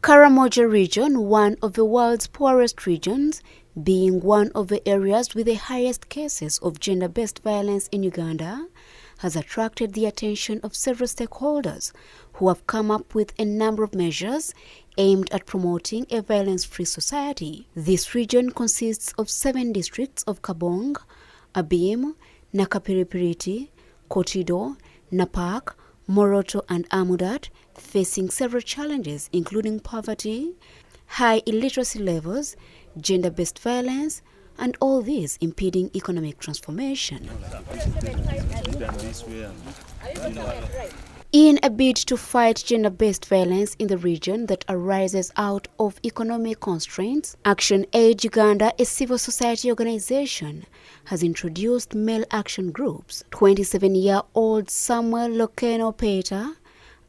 Karamonja region, one of the world's poorest regions, being one of the areas with the highest cases of gender-based violence in Uganda, has attracted the attention of several stakeholders who have come up with a number of measures aimed at promoting a violence-free society. This region consists of 7 districts of Kabong, Abim, Nakapiripiriti, Kotido, Napak, Moroto and Amudat, facing several challenges including poverty, high illiteracy levels, gender-based violence, and all this impeding economic transformation. In a bid to fight gender-based violence in the region that arises out of economic constraints, Action Aid Uganda, a civil society organization, has introduced male action groups. 27-year-old Samuel Lokeno Peter,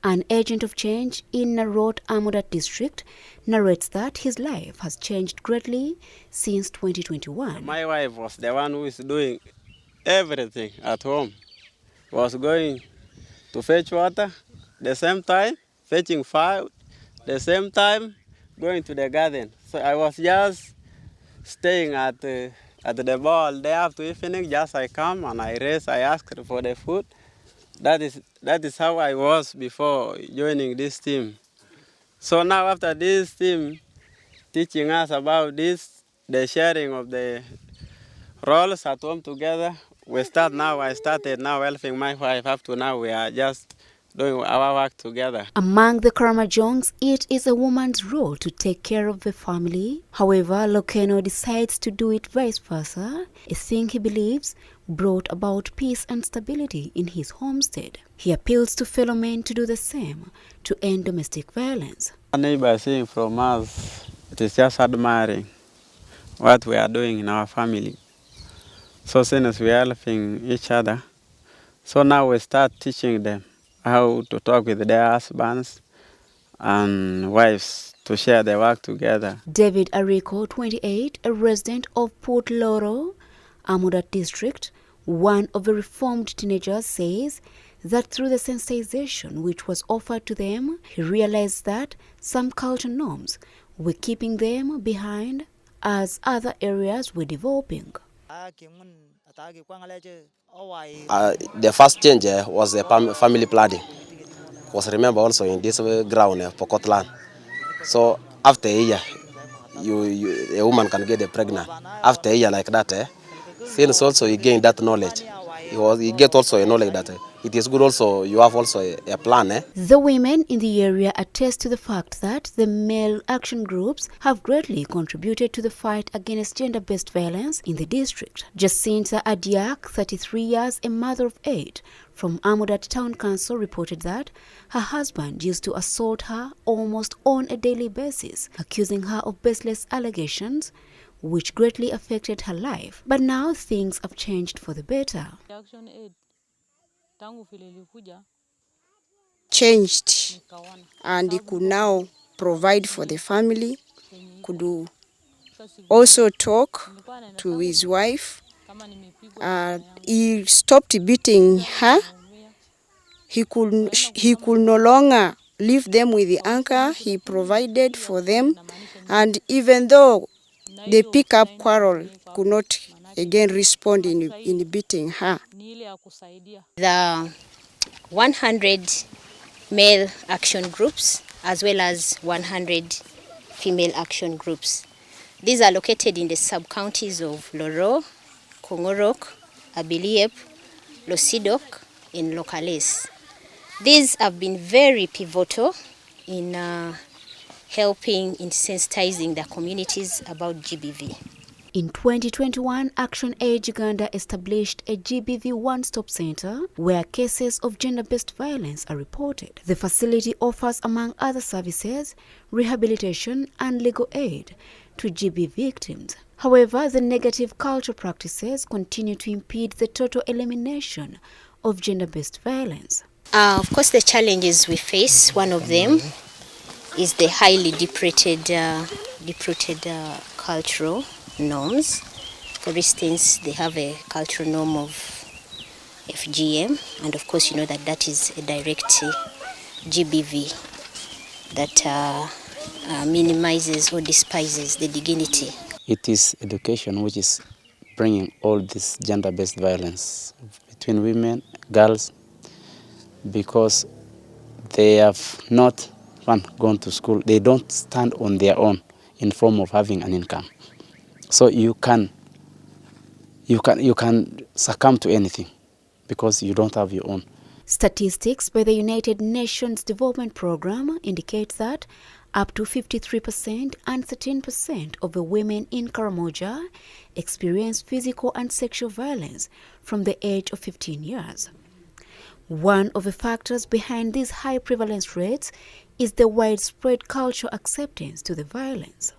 an agent of change in Narot Amudat district, narrates that his life has changed greatly since 2021. My wife was the one who is doing everything at home. Was going to fetch water, the same time fetching fire, the same time going to the garden. So I was just staying at the bar all day after evening. Just I come and I rest. I ask for the food. That is how I was before joining this team. So now after this team teaching us about this, the sharing of the roles at home together, I started now helping my wife. Up to now we are just doing our work together. Among the Karamonjans, it is a woman's role to take care of the family. However, Lokeno decides to do it vice versa, a thing he believes brought about peace and stability in his homestead. He appeals to fellow men to do the same to end domestic violence. A neighbor seeing from us, it is just admiring what we are doing in our family. So since we are helping each other, so now we start teaching them how to talk with their husbands and wives to share their work together. David Ariko, 28, a resident of Port Loro, Amudat district, one of the reformed teenagers, says that through the sensitization which was offered to them, he realized that some cultural norms were keeping them behind as other areas were developing. The first change was the family planning. Was remember also in this ground, Pokotland. So after a year, a woman can get pregnant. After a year like that, since also you gain that knowledge, you get also a knowledge that it is good also, you have also a plan. The women in the area attest to the fact that the male action groups have greatly contributed to the fight against gender-based violence in the district. Jacinta Adiak, 33 years, a mother of 8, from Amudat Town Council, reported that her husband used to assault her almost on a daily basis, accusing her of baseless allegations, which greatly affected her life. But now things have changed for the better. Changed, and he could now provide for the family, could also talk to his wife. He stopped beating her. He could no longer leave them with the anchor. He provided for them, and even though they pick up quarrel, could not again respond in beating her. The 100 male action groups as well as 100 female action groups. These are located in the sub-counties of Loro, Kongorok, Abiliep, Losidok, and Lokales. These have been very pivotal in helping in sensitizing the communities about GBV. In 2021, Action Aid Uganda established a GBV one-stop center where cases of gender-based violence are reported. The facility offers, among other services, rehabilitation and legal aid to GBV victims. However, the negative cultural practices continue to impede the total elimination of gender-based violence. Of course, the challenges we face, one of them is the highly deep-rooted cultural norms. For instance, they have a cultural norm of FGM, and of course you know that that is a direct GBV that minimizes or despises the dignity. It is education which is bringing all this gender-based violence between women, girls, because they have not gone to school. They don't stand on their own in form of having an income. So you can succumb to anything because you don't have your own. Statistics by the United Nations Development Programme indicate that up to 53% and 13% of the women in Karamonja experience physical and sexual violence from the age of 15 years. One of the factors behind these high prevalence rates is the widespread cultural acceptance to the violence.